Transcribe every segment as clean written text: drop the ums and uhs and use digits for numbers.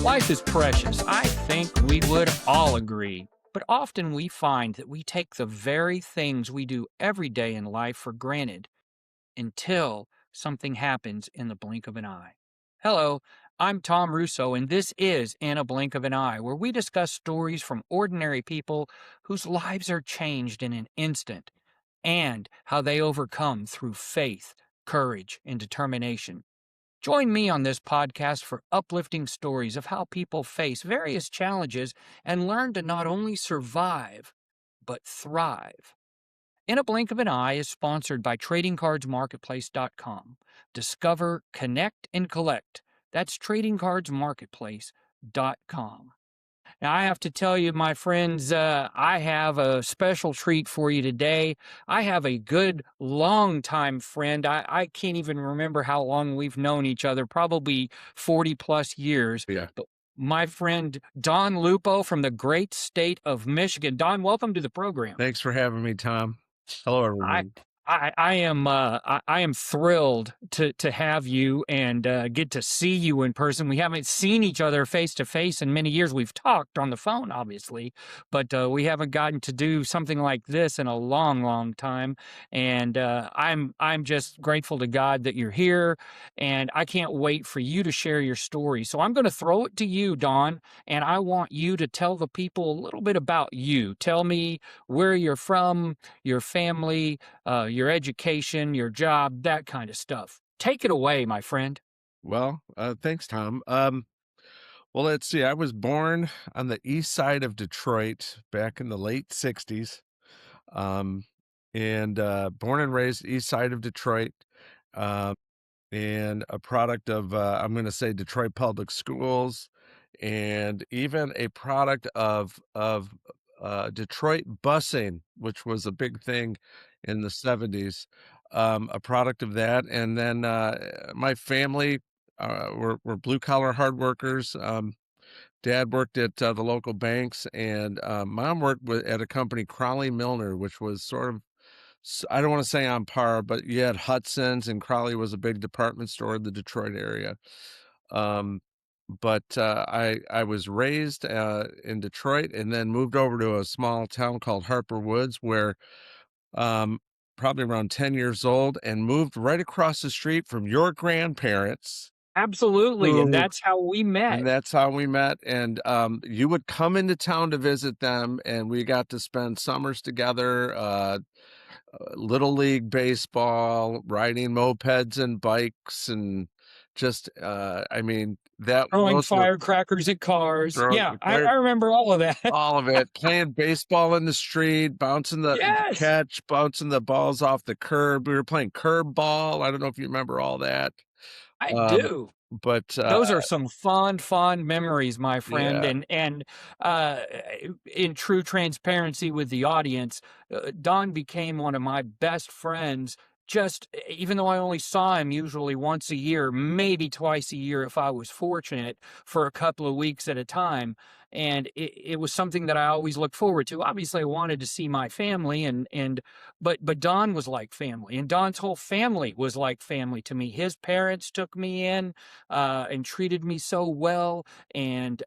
Life is precious. I think we would all agree. But often we find that we take the very things we do every day in life for granted until something happens in the blink of an eye. Hello, I'm Tom Russo, and this is In a Blink of an Eye, where we discuss stories from ordinary people whose lives are changed in an instant and how they overcome through faith, courage, and determination. Join me on this podcast for uplifting stories of how people face various challenges and learn to not only survive, but thrive. In a Blink of an Eye is sponsored by TradingCardsMarketplace.com. Discover, connect, and collect. That's TradingCardsMarketplace.com. Now, I have to tell you, my friends, I have a special treat for you today. I have a good, long-time friend. I can't even remember how long we've known each other, probably 40 plus years. Yeah. But my friend Don Lupo from the great state of Michigan. Don, welcome to the program. Thanks for having me, Tom. Hello, I everyone. I am thrilled to have you and get to see you in person. We haven't seen each other face to face in many years. We've talked on the phone, obviously, but we haven't gotten to do something like this in a long, long time. And I'm just grateful to God that you're here, and I can't wait for you to share your story. So I'm going to throw it to you, Don, and I want you to tell the people a little bit about you. Tell me where you're from, your family, your education, your job, that kind of stuff. Take it away, my friend. Well, thanks, Tom. Well, let's see. I was born on the east side of Detroit back in the late 60s. Um, and born and raised east side of Detroit. Uh, and a product of, I'm going to say, Detroit Public Schools, and even a product of Detroit busing, which was a big thing in the 70s. A product of that, and then my family were blue collar hard workers. Dad worked at the local banks, and mom worked at a company, Crowley Milner, which was sort of, I don't want to say on par, but you had Hudson's, and Crowley was a big department store in the Detroit area. Um, but I was raised in Detroit, and then moved over to a small town called Harper Woods, where um, probably around 10 years old, and moved right across the street from your grandparents, Absolutely. And who that's how we and met. that's how we met. And you would come into town to visit them, and we got to spend summers together. Little league baseball, riding mopeds and bikes, and just, I mean, that Throwing those were firecrackers at cars. throwing Yeah, I remember all of that. all of it, playing baseball in the street, bouncing the Yes, catch, bouncing the balls off the curb. We were playing curb ball. I don't know if you remember all that. I Um, do. but Those are some fond memories, my friend, yeah, and, uh, in true transparency with the audience, Don became one of my best friends just even though I only saw him usually once a year, maybe twice a year if I was fortunate, for a couple of weeks at a time, and it was something that I always looked forward to. Obviously, I wanted to see my family and but Don was like family, and Don's whole family was like family to me. His parents took me in, and treated me so well, and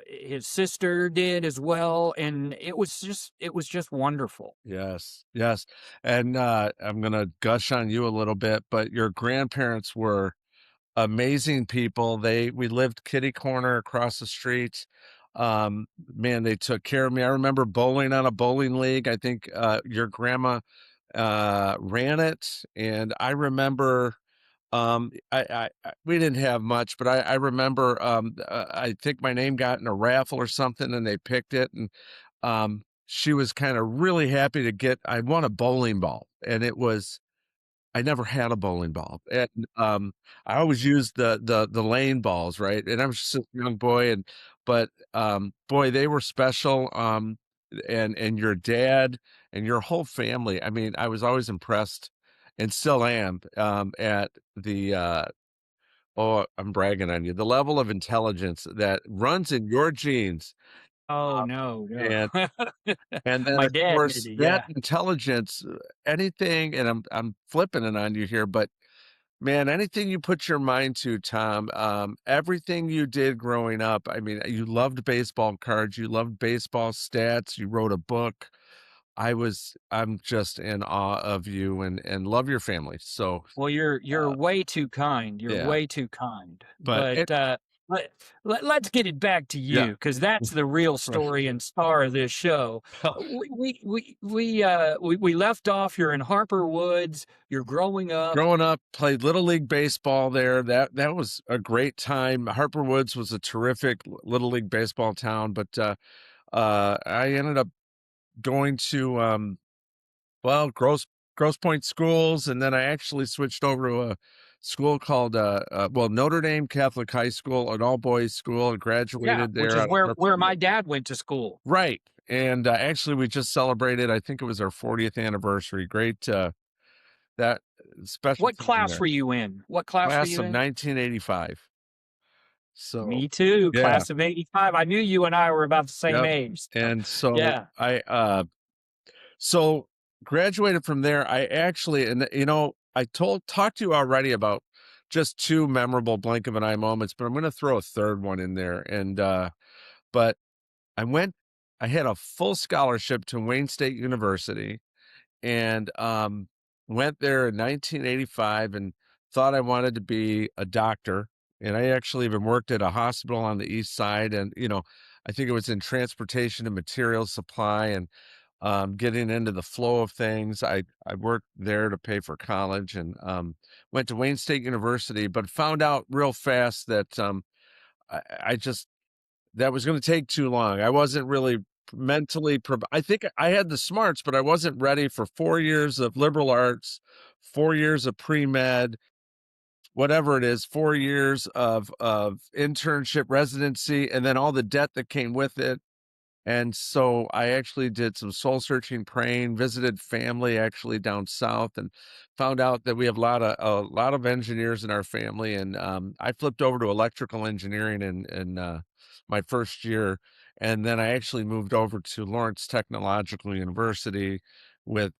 his sister did as well, and it was just wonderful. yes, yes. And I'm gonna gush on you a little bit, but your grandparents were amazing people. We lived kitty corner across the street. Man, they took care of me. I remember bowling on a bowling league. I think your grandma ran it, and I remember we didn't have much, but I remember I think my name got in a raffle or something, and they picked it, and she was kind of really happy to get. I won a bowling ball, and it was, I never had a bowling ball, and, I always used the lane balls, right? And I was just a young boy, and but, boy, they were special, and your dad and your whole family. I mean, I was always impressed, and still am, at the, oh, I'm bragging on you, the level of intelligence that runs in your genes, Oh, uh, no, no. and and then, My of dad course, maybe, that yeah. intelligence, anything, and I'm flipping it on you here, but Man, anything you put your mind to, Tom, everything you did growing up, I mean, you loved baseball cards, you loved baseball stats, you wrote a book. I'm just in awe of you and love your family. So, Well, you're uh, way too kind. You're yeah, way too kind. but But it, let, let's get it back to yeah, you because that's the real right. story and star of this show. We left off. You're in Harper Woods. You're growing up. Growing up, played little league baseball there. That was a great time. Harper Woods was a terrific little league baseball town, but I ended up going to well, Gross Point schools, and then I actually switched over to a school called well, Notre Dame Catholic High School, an all boys school, and Yeah, graduated which there is out of where Harper. my dad went to school. Right. And actually, we just celebrated. I think it was our 40th anniversary. Great that special What time class there. were you in? What class were Class you of in? 1985. So Me too, yeah, class of '85. I knew you and I were about the same yep. age. So, And so yeah. so graduated from there. I actually, and I talked to you already about just two memorable blink of an eye moments, but I'm going to throw a third one in there. And but I went, I had a full scholarship to Wayne State University, and went there in 1985 and thought I wanted to be a doctor. And I actually even worked at a hospital on the east side, and I think it was in transportation and materials supply, and getting into the flow of things. I worked there to pay for college, and went to Wayne State University, but found out real fast that I just that was going to take too long. I wasn't really mentally. I think I had the smarts, but I wasn't ready for 4 years of liberal arts, 4 years of pre med, whatever it is, 4 years of internship, residency, and then all the debt that came with it. And so I actually did some soul searching, praying, visited family actually down south, and found out that we have a lot of engineers in our family. And I flipped over to electrical engineering in my first year, and then I actually moved over to Lawrence Technological University with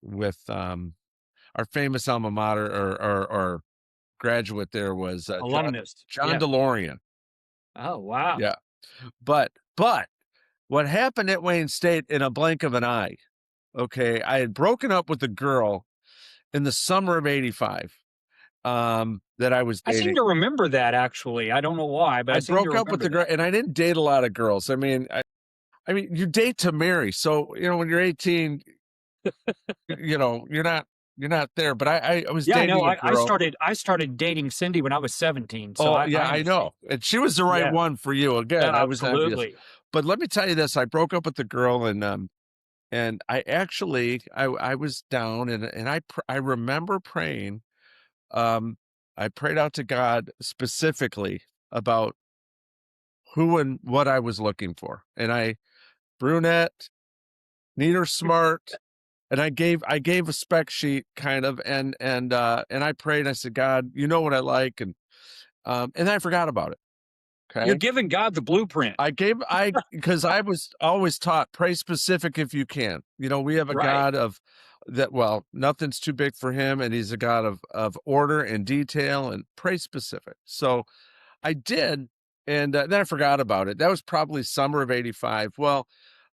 our famous alma mater, or graduate there was Alumnus. John Yeah. DeLorean. Oh, wow. Yeah, but what happened at Wayne State in a blink of an eye? Okay, I had broken up with a girl in the summer of '85, that I was I seem dating. to remember that actually. I don't know why, but I I seem to broke up with remember the girl, that. and I didn't date a lot of girls. I mean, you date to marry. So, when you're 18, you're not there. But I was Yeah, I know. dating a I girl. started dating Cindy when I was 17, so Oh, I yeah, I know. understand. And she was the right Yeah, one for you. Again, I was envious. absolutely. But let me tell you this, I broke up with the girl, and I actually I was down, and I remember praying. Um, I prayed out to God specifically about who and what I was looking for. And brunette, neat or smart, and I gave a spec sheet kind of, and I prayed. I said, God, you know what I like, and I forgot about it. You're Okay. giving God the blueprint. Because I was always taught, pray specific if you can. We have a Right. God of that. Well, nothing's too big for him, and he's a God of order and detail, and pray specific. So I did, and then I forgot about it. That was probably summer of '85. Well,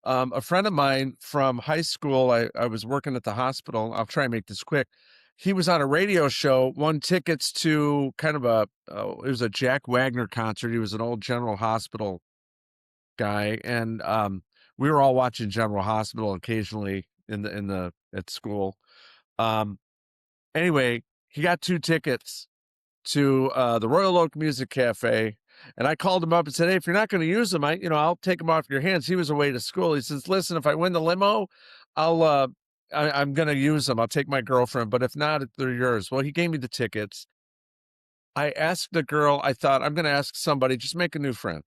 a friend of mine from high school, I was working at the hospital. I'll try and make this quick. He was on a radio show, won tickets to kind of it was a Jack Wagner concert. He was an old General Hospital guy, and we were all watching General Hospital occasionally at school. Um, anyway, he got two tickets to the Royal Oak Music Cafe. And I called him up and said, "Hey, if you're not going to use them, I'll take them off your hands." He was away to school. He says, "Listen, if I win the limo, I'll, I'm going to use them. I'll take my girlfriend, but if not, they're yours." Well, he gave me the tickets. I asked the girl, I thought, I'm going to ask somebody, just make a new friend.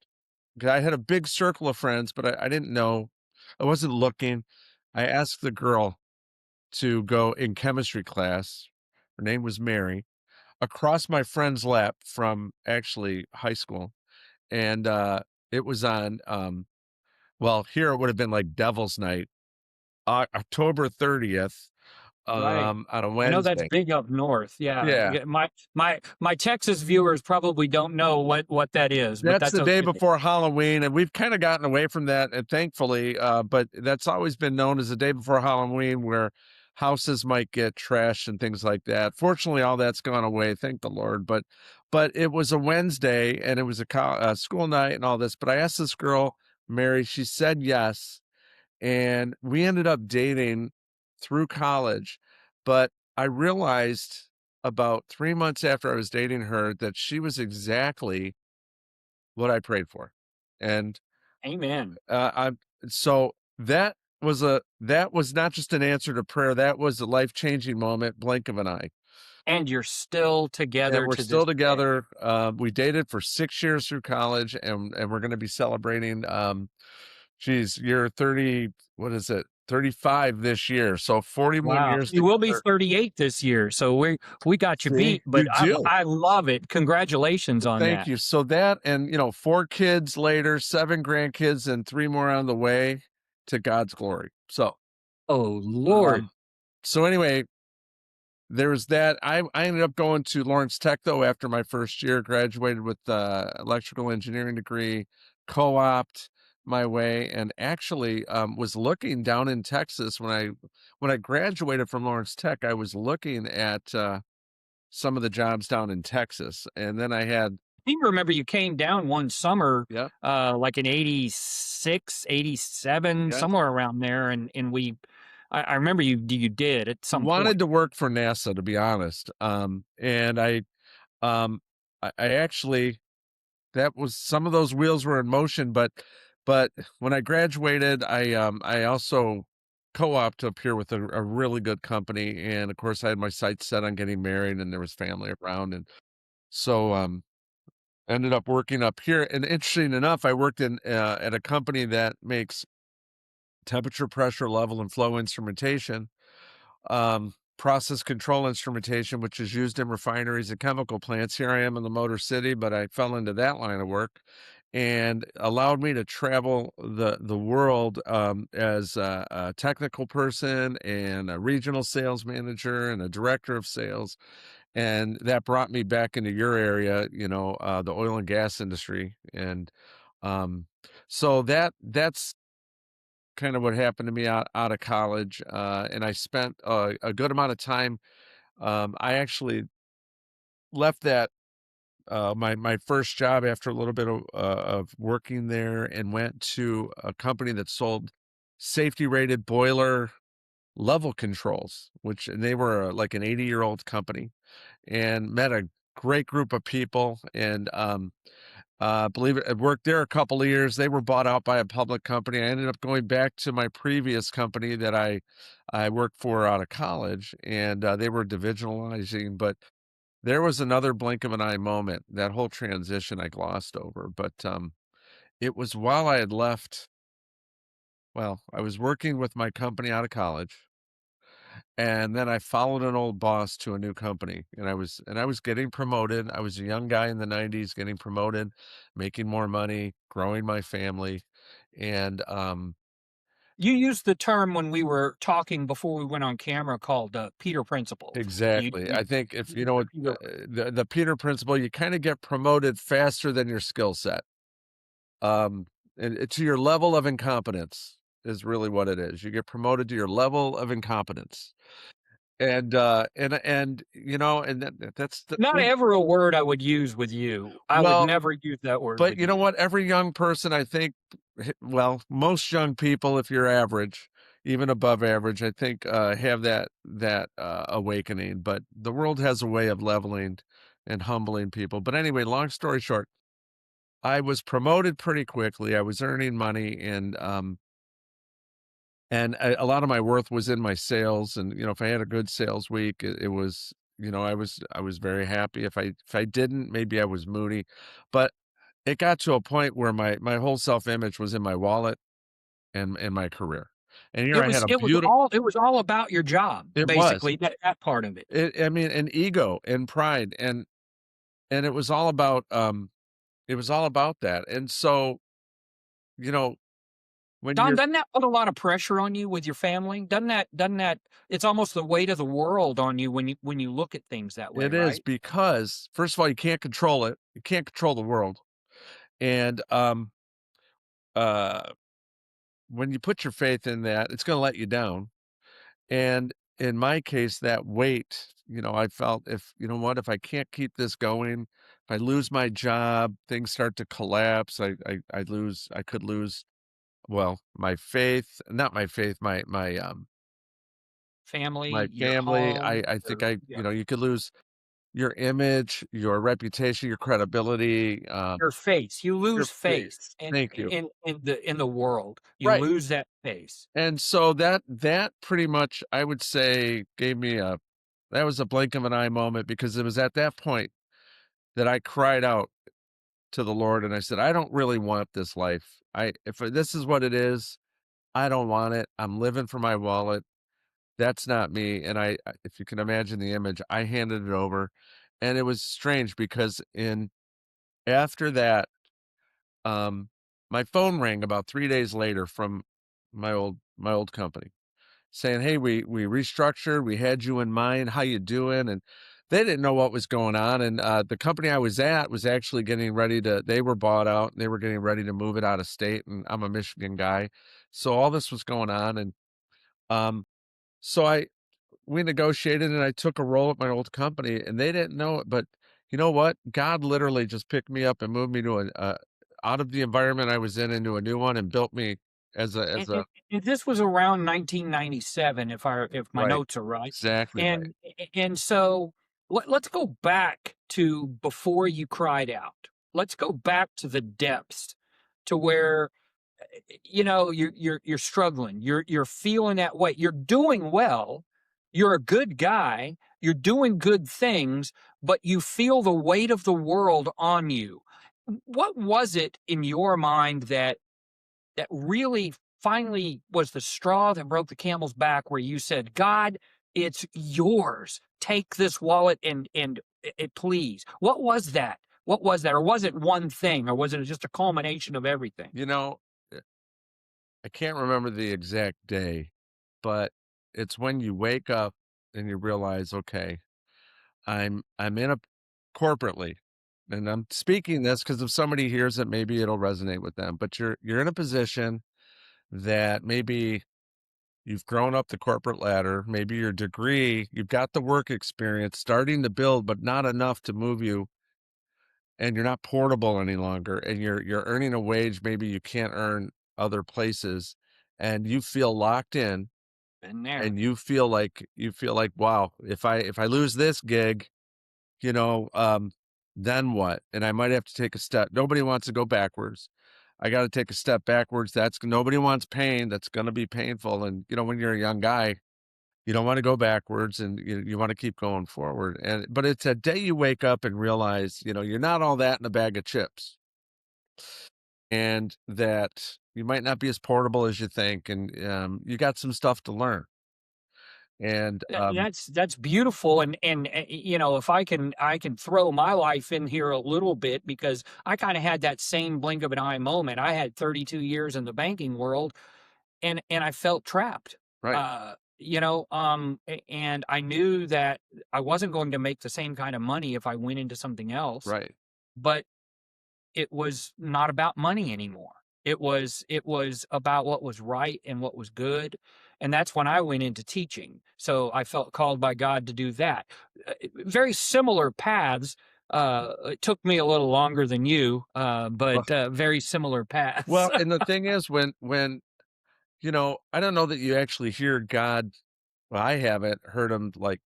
Okay. I had a big circle of friends, but I didn't know, I wasn't looking. I asked the girl to go in chemistry class. Her name was Mary, across my friend's lap from actually high school. And it was on well, here it would have been like Devil's Night, October 30th. Right. on a I know that's Wednesday. big up north. Yeah. Yeah. Yeah, my Texas viewers probably don't know what that is, but That's that's the day okay. before Halloween, and we've kinda gotten away from that, and thankfully, but that's always been known as the day before Halloween where houses might get trashed and things like that. Fortunately, all that's gone away, thank the Lord, but it was a Wednesday, and it was a school night and all this, but I asked this girl, Mary, she said yes, and we ended up dating through college, but I realized about 3 months after I was dating her that she was exactly what I prayed for. And, Amen. I'm so that was not just an answer to prayer, that was a life-changing moment, blink of an eye. And you're still And together we're to this still day. together. We dated for 6 years through college, and we're gonna be celebrating, geez, you're 30, what is it? 35 this year, so 41 Wow. years You will be together. 38 this year, so we got you See? beat, but You do. I love it. Congratulations on Thank that. you. So that and, 4 kids later, 7 grandkids, and 3 more on the way to God's glory. Oh, Lord. Um, so anyway, there was that. I ended up going to Lawrence Tech though after my first year, graduated with electrical engineering degree, co-opt my way, and actually was looking down in Texas when I graduated from Lawrence Tech. I was looking at some of the jobs down in Texas, and then I had I think remember you came down one summer, yeah, like in 86, 87, yes, somewhere around there, and I remember you did at some wanted point. to work for NASA to be honest, and um, I actually that was some of those wheels were in motion, but when I graduated, I also co-opted up here with a really good company, and of course, I had my sights set on getting married, and there was family around, and so ended up working up here. And interesting enough, I worked in at a company that makes temperature, pressure, level, and flow instrumentation, process control instrumentation, which is used in refineries and chemical plants. Here I am in the Motor City, but I fell into that line of work and allowed me to travel the world as a technical person and a regional sales manager and a director of sales. And that brought me back into your area, the oil and gas industry. And um, so that's kind of what happened to me out of college, and I spent a good amount of time. I actually left that my first job after a little bit of working there, and went to a company that sold safety rated boiler level controls, which and they were like an 80-year-old company, and met a great group of people, and believe it, I worked there a couple of years. They were bought out by a public company. I ended up going back to my previous company that I worked for out of college, and they were divisionalizing. But there was another blink of an eye moment. That whole transition I glossed over, but it was while I had left. Well, I was working with my company out of college, and then I followed an old boss to a new company, and I was getting promoted. I was a young guy in the 90s getting promoted, making more money, growing my family, and, You used the term when we were talking before we went on camera called Peter Principle. exactly. You I think if you used know the what, Peter. the Peter principle, you kinda get promoted faster than your skill set, um, and to your level of incompetence is really what it is. You get promoted to your level of incompetence, and that's the Not ever a word I would use with you. I would well. never use that word But with you know you. what? Every young person, I think, well, most young people, if you're average, even above average, I think, have that awakening. But the world has a way of leveling and humbling people. But anyway, long story short, I was promoted pretty quickly. I was earning money, and a lot of my worth was in my sales. And if I had a good sales week, it was. I was very happy. If I didn't, maybe I was moody, but it got to a point where my whole self-image was in my wallet and my career. And here I had a beautiful It was all about your job, it was. basically, that part of it. I mean, and ego and pride and it was all about that. And so, you know, when Don, you're doesn't that put a lot of pressure on you with your family? Doesn't that it's almost the weight of the world on you when you look at things that way, it is right? because, first of all, you can't control it. You can't control the world. And, uh, when you put your faith in that, it's gonna let you down. And in my case, that weight, I felt if you know what, if I can't keep this going, if I lose my job, things start to collapse. I could lose, well, my faith, not my faith, my Family, your family. home, I think your yeah, you could lose your image, your reputation, your credibility, your face. You your lose face. face Thank you. in the world. You Right. lose that face. And so that pretty much, I would say, gave me a that was a blink of an eye moment, because it was at that point that I cried out to the Lord and I said, I don't really want this life. If this is what it is, I don't want it. I'm living for my wallet. That's not me. And if you can imagine the image, I handed it over. And it was strange because in after that, um, my phone rang about 3 days later from my old company, saying, "Hey, we restructured. We had you in mind. How you doing?" And they didn't know what was going on. And the company I was at was actually getting ready to. They were bought out. And they were getting ready to move it out of state. And I'm a Michigan guy, so all this was going on. And um, so we negotiated, and I took a role at my old company, and they didn't know it. But you know what? God literally just picked me up and moved me to out of the environment I was in into a new one, and built me And, as a and, and this was around 1997, if my right, notes are right. exactly right. And so let's go back to before you cried out. Let's go back to the depths, to where you're struggling. You're feeling that way. You're doing well. You're a good guy. You're doing good things, but you feel the weight of the world on you. What was it in your mind that really finally was the straw that broke the camel's back, where you said, God, it's yours. Take this wallet and please. What was that? What was that? Or was it one thing? Or was it just a culmination of everything? You know, eh, I can't remember the exact day, but it's when you wake up and you realize, okay, I'm in a corporately, and I'm speaking this because if somebody hears it, maybe it'll resonate with them. But you're in a position that maybe you've grown up the corporate ladder, maybe your degree, you've got the work experience starting to build, but not enough to move you, and you're not portable any longer, and you're earning a wage maybe you can't earn other places, and you feel locked in, Been there. and you feel like, wow, if I lose this gig, you know, then what? And I might have to take a step. Nobody wants to go backwards. I got to take a step backwards. Nobody wants pain. That's going to be painful. And when you're a young guy, you don't want to go backwards, and you want to keep going forward. But it's a day you wake up and realize, you're not all that in a bag of chips, and that you might not be as portable as you think, and you got some stuff to learn. And That's beautiful, if I can throw my life in here a little bit, because I kind of had that same blink of an eye moment. I had 32 years in the banking world, and I felt trapped. right, And I knew that I wasn't going to make the same kind of money if I went into something else, right, but it was not about money anymore. It was about what was right and what was good, and that's when I went into teaching. So I felt called by God to do that. Very similar paths. It took me a little longer than you, but very similar paths. well, and the thing is, when I don't know that you actually hear God. Well, I haven't heard him like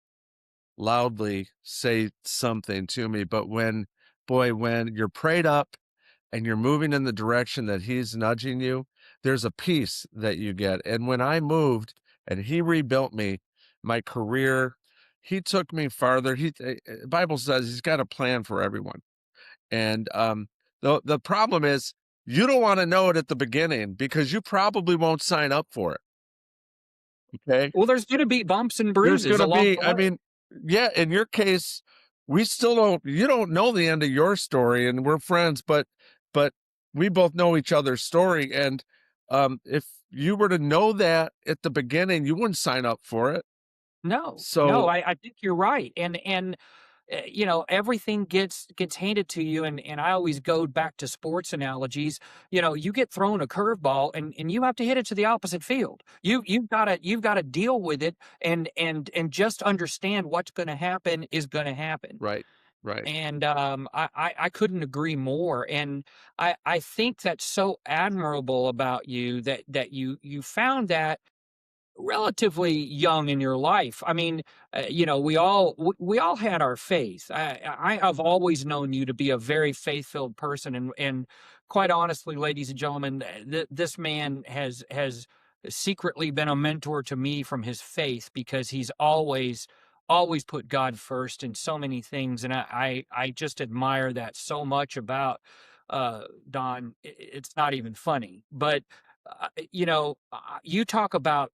loudly say something to me, but when you're prayed up and you're moving in the direction that he's nudging you, there's a peace that you get. And when I moved and he rebuilt me, my career, he took me farther. Bible says he's got a plan for everyone. And the problem is, you don't want to know it at the beginning because you probably won't sign up for it. Okay. Well, there's going to be bumps and There's bruises gonna along be, the I way. mean, yeah, in your case, we still don't you don't know the end of your story, and we're friends, but we both know each other's story. And If you were to know that at the beginning, you wouldn't sign up for it. No, no, So I think you're right, and you know, everything gets handed to you, and I always go back to sports analogies. You know, you get thrown a curveball, and you have to hit it to the opposite field. You've gotta deal with it, and just understand what's going to happen is going to happen. right, right. And I couldn't agree more. And I think that's so admirable about you that you found that relatively young in your life. I mean, you know, we all had our faith. I have always known you to be a very faith-filled person, and quite honestly, ladies and gentlemen, this man has secretly been a mentor to me from his faith because he's always put God first in so many things, and I just admire that so much about Don. It's not even funny, but you know, you talk about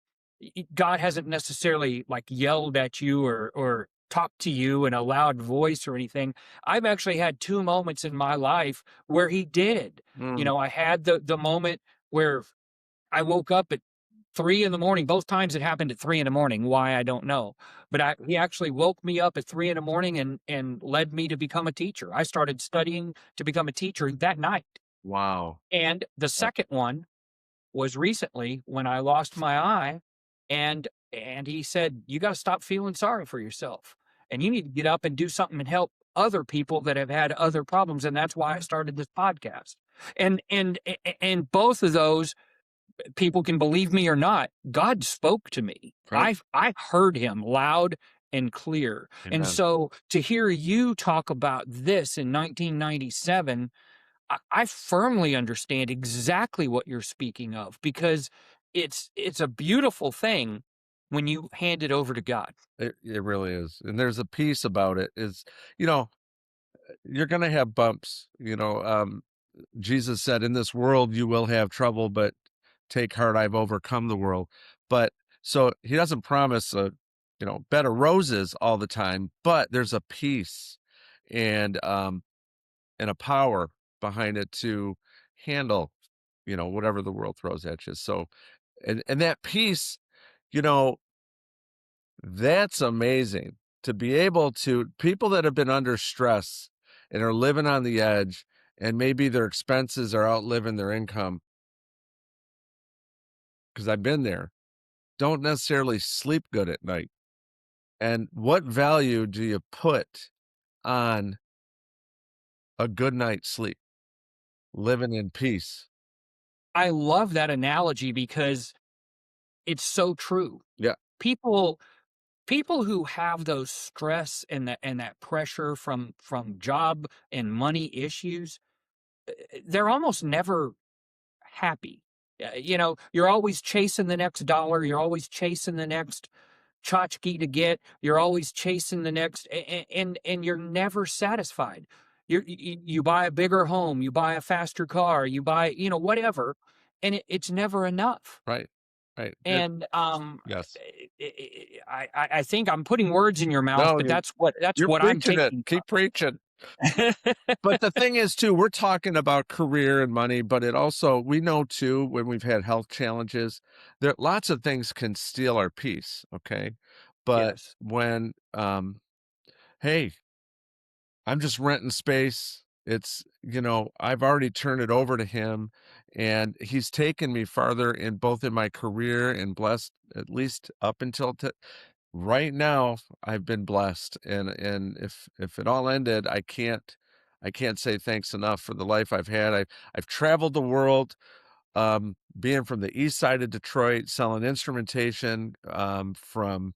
God hasn't necessarily like yelled at you or talked to you in a loud voice or anything. I've actually had 2 moments in my life where he did. You Mm, know, I had the moment where I woke up at 3 in the morning. Both times it happened at 3 in the morning. Why, I don't know. But he actually woke me up at 3 in the morning and led me to become a teacher. I started studying to become a teacher that night. wow. And the Uh, second one was recently when I lost my eye, and he said, "You gotta stop feeling sorry for yourself, and you need to get up and do something and help other people that have had other problems," and that's why I started this podcast. And both of those, people can believe me or not, God spoke to me. right. I heard him loud and clear. And Amen. so to hear you talk about this in 1997, I firmly understand exactly what you're speaking of because it's a beautiful thing when you hand it over to God. It really is. And there's a piece about it is, you know, you're gonna have bumps, Jesus said, "In this world you will have trouble, but take heart, I've overcome the world." But so he doesn't promise a bed of roses all the time, but there's a peace and and a power behind it to handle, whatever the world throws at you. So and that peace, you know, that's amazing to be able to people that have been under stress and are living on the edge and maybe their expenses are outliving their income because I've been there, don't necessarily sleep good at night. And what value do you put on a good night's sleep, living in peace? I love that analogy because it's so true. Yeah, People people who have those stress and that pressure from job and money issues, they're almost never happy. You know, you're always chasing the next dollar, you're always chasing the next tchotchke to get. You're always chasing the next, and you're never satisfied. You buy a bigger home, you buy a faster car, you buy whatever, and it's never enough. right, right. And Yes. I think I'm putting words in your mouth, No, but that's you're what I'm preaching it. taking Keep preaching. from. But the thing is too, we're talking about career and money, but it also we know too when we've had health challenges, there lots of things can steal our peace, okay? But Yes, when hey, I'm just renting space. I've already turned it over to him and he's taken me farther in both in my career and blessed at least up until right now I've been blessed and if it all ended I can't say thanks enough for the life I've had. I've traveled the world, being from the east side of Detroit, selling instrumentation, from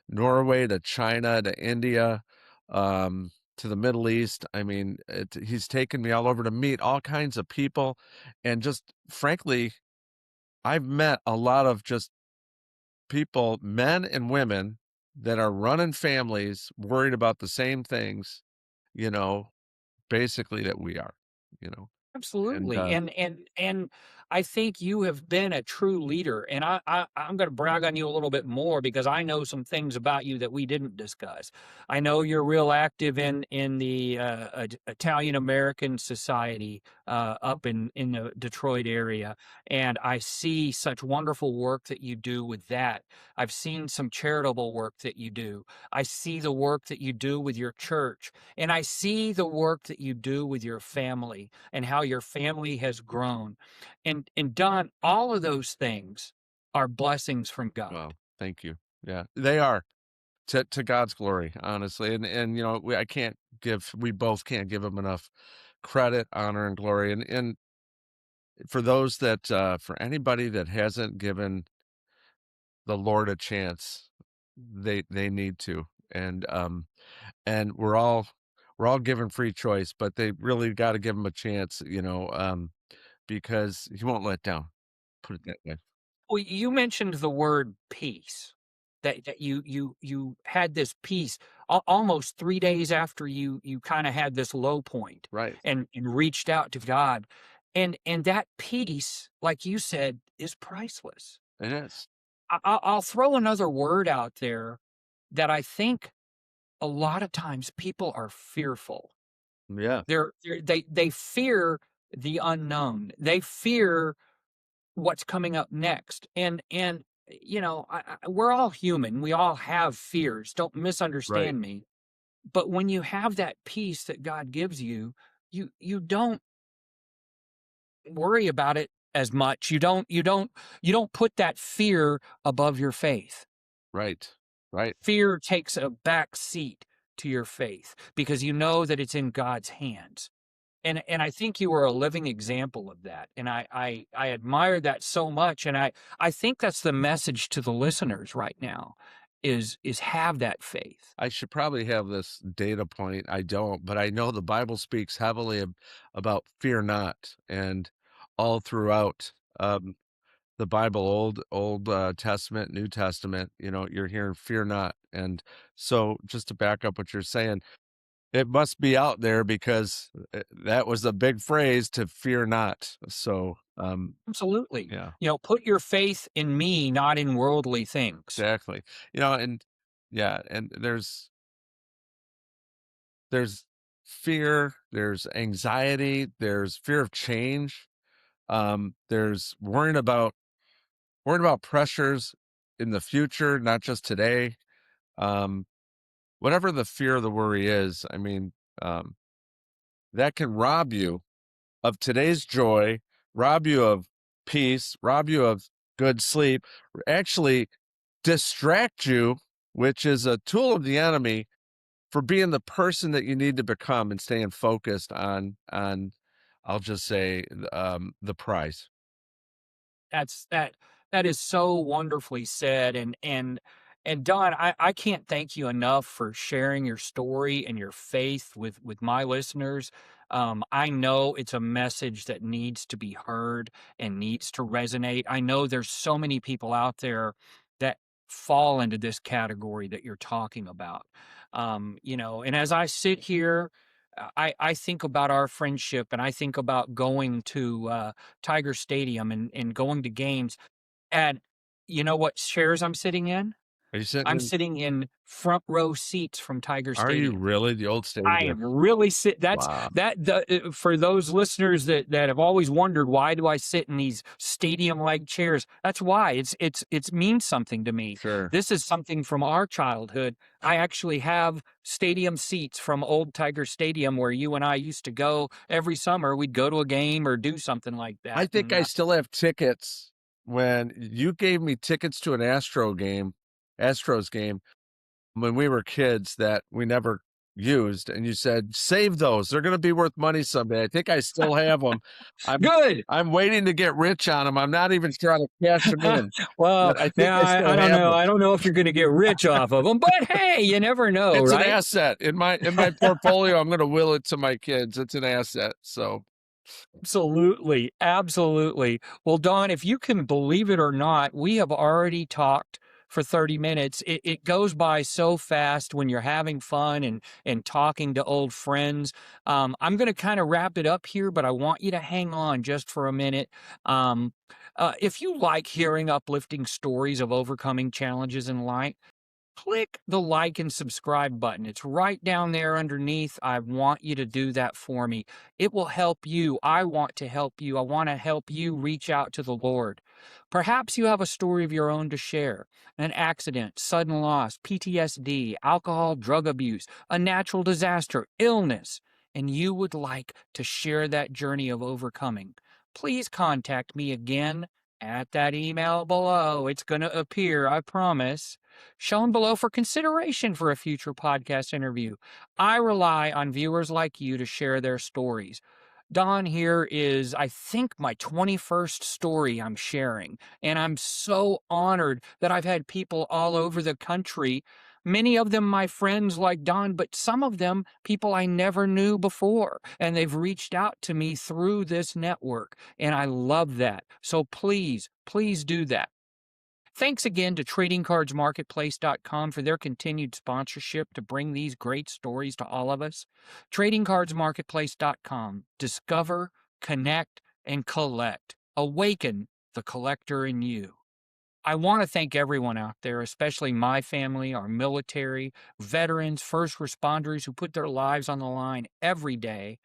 Norway to China to India, to the Middle East. I mean, he's taken me all over to meet all kinds of people, and just frankly, I've met a lot of just people, men and women, that are running families, worried about the same things, you know, basically that we are, you know, and absolutely. And I think you have been a true leader. And I'm going to brag on you a little bit more because I know some things about you that we didn't discuss. I know you're real active in the Italian American society. up in the Detroit area, and I see such wonderful work that you do with that. I've seen some charitable work that you do. I see the work that you do with your church, and I see the work that you do with your family and how your family has grown. And Don, all of those things are blessings from God. Well, thank you. Yeah, they are to God's glory, honestly. And I can't give we both can't give him enough credit, honor, and glory. And for those that for anybody that hasn't given the Lord a chance, they need to. And we're all given free choice, but they really got to give him a chance, because he won't let down. Put it that way. Well, you mentioned the word peace, that you had this peace almost 3 days after you kinda had this low point Right. and reached out to God, and that peace, like you said, is priceless. It is. I'll throw another word out there that I think a lot of times people are fearful. Yeah. They fear the unknown. They fear what's coming up next. And we're all human. We all have fears. Don't Right. misunderstand me. But when you have that peace that God gives you, you don't worry about it as much. You don't put that fear above your faith. Right. Right. Fear takes a back seat to your faith because you know that it's in God's hands. And I think you are a living example of that, and I admire that so much, and I think that's the message to the listeners right now is have that faith. I should probably have this data point. I don't, but I know the Bible speaks heavily about fear not, and all throughout the Bible, Old Testament, New Testament, you're hearing fear not. And so, just to back up what you're saying, it must be out there because that was a big phrase to fear not. So, Absolutely. yeah, Put your faith in me, not in worldly things. exactly. And yeah, and there's fear, there's anxiety, there's fear of change. There's worrying about pressures in the future, not just today. Um, Whatever the fear or the worry is, I mean, um, that can rob you of today's joy, rob you of peace, rob you of good sleep, actually distract you, which is a tool of the enemy for being the person that you need to become and staying focused on I'll just say the prize. That is so wonderfully said, and Don, I can't thank you enough for sharing your story and your faith with my listeners. I know it's a message that needs to be heard and needs to resonate. I know there's so many people out there that fall into this category that you're talking about. And as I sit here, I think about our friendship, and I think about going to Tiger Stadium and going to games. And you know what chairs I'm sitting in? Are you sitting I'm in sitting in front row seats from Tiger Are you Stadium. really the old I stadium? am really that's Wow. that the for those listeners that have always wondered, why do I sit in these stadium like chairs? That's why. It's means something to me. Sure. This is something from our childhood. I actually have stadium seats from old Tiger Stadium where you and I used to go every summer. We'd go to a game or do something like I that. think I still have tickets when you gave me tickets to an Astros game when we were kids that we never used, and you said, "Save those. They're gonna be worth money someday." I think I still have them. I'm Good. I'm waiting to get rich on them. I'm not even trying to cash them in, Well, but I think now I still I don't have know. them. I don't know if you're going to get rich off of them, but hey, you never know, It's an right? asset in my portfolio. I'm gonna will it to my kids. It's an asset. So Absolutely. Absolutely. Well, Don, if you can believe it or not, we have already talked for 30 minutes. It goes by so fast when you're having fun and talking to old friends. I'm going to kind of wrap it up here, but I want you to hang on just for a minute. Um, if you like hearing uplifting stories of overcoming challenges in life, click the like and subscribe button. It's right down there underneath. I want you to do that for me. It will help you. I want to help you. I want to help you reach out to the Lord. Perhaps you have a story of your own to share: an accident, sudden loss, PTSD, alcohol, drug abuse, a natural disaster, illness, and you would like to share that journey of overcoming. Please contact me again at that email below. It's going to appear, I promise, shown below for consideration for a future podcast interview. I rely on viewers like you to share their stories. Don, here is, I think, my 21st story I'm sharing. And I'm so honored that I've had people all over the country, many of them my friends like Don, but some of them people I never knew before. And they've reached out to me through this network. And I love that. So please, please do that. Thanks again to TradingCardsMarketplace.com for their continued sponsorship to bring these great stories to all of us. TradingCardsMarketplace.com. Discover, connect, and collect. Awaken the collector in you. I want to thank everyone out there, especially my family, our military, veterans, first responders who put their lives on the line every day.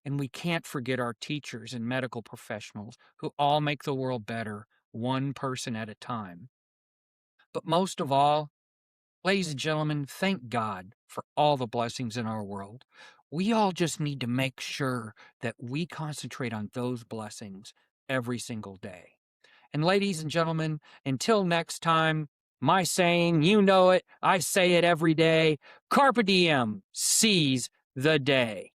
And we can't forget our teachers and medical professionals who all make the world better, one person at a time. But most of all, ladies and gentlemen, thank God for all the blessings in our world. We all just need to make sure that we concentrate on those blessings every single day. And ladies and gentlemen, until next time, my saying, you know it, I say it every day: carpe diem, seize the day.